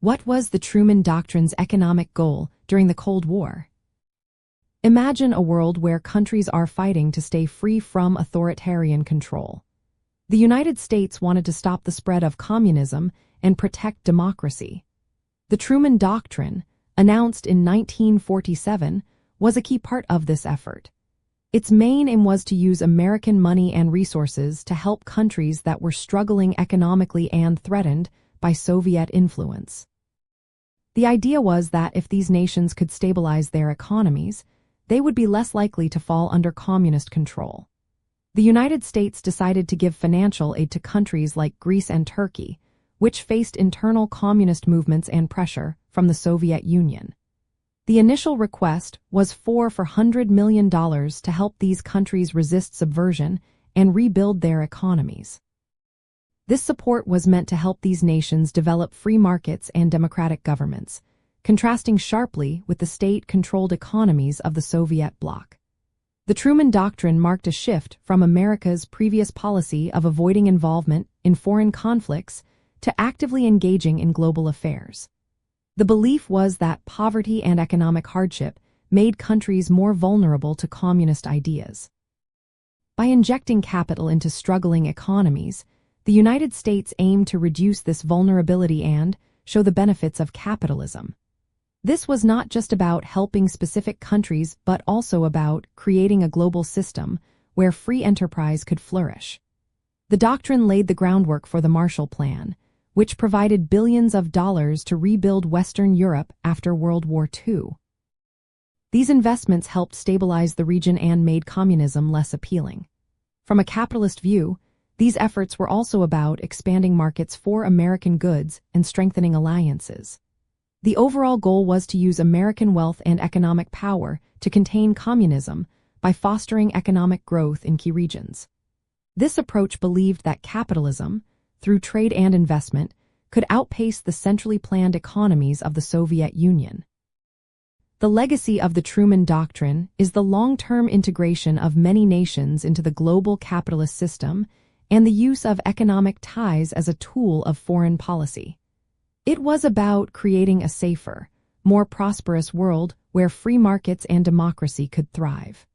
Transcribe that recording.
What was the Truman Doctrine's economic goal during the Cold War? Imagine a world where countries are fighting to stay free from authoritarian control. The United States wanted to stop the spread of communism and protect democracy. The Truman Doctrine, announced in 1947, was a key part of this effort. Its main aim was to use American money and resources to help countries that were struggling economically and threatened by Soviet influence. The idea was that if these nations could stabilize their economies, they would be less likely to fall under communist control. The United States decided to give financial aid to countries like Greece and Turkey, which faced internal communist movements and pressure from the Soviet Union. The initial request was for $400 million to help these countries resist subversion and rebuild their economies. This support was meant to help these nations develop free markets and democratic governments, contrasting sharply with the state-controlled economies of the Soviet bloc. The Truman Doctrine marked a shift from America's previous policy of avoiding involvement in foreign conflicts to actively engaging in global affairs. The belief was that poverty and economic hardship made countries more vulnerable to communist ideas. By injecting capital into struggling economies, the United States aimed to reduce this vulnerability and show the benefits of capitalism. This was not just about helping specific countries, but also about creating a global system where free enterprise could flourish. The doctrine laid the groundwork for the Marshall Plan, which provided billions of dollars to rebuild Western Europe after World War II. These investments helped stabilize the region and made communism less appealing. From a capitalist view, these efforts were also about expanding markets for American goods and strengthening alliances. The overall goal was to use American wealth and economic power to contain communism by fostering economic growth in key regions. This approach believed that capitalism, through trade and investment, could outpace the centrally planned economies of the Soviet Union. The legacy of the Truman Doctrine is the long-term integration of many nations into the global capitalist system and the use of economic ties as a tool of foreign policy. It was about creating a safer, more prosperous world where free markets and democracy could thrive.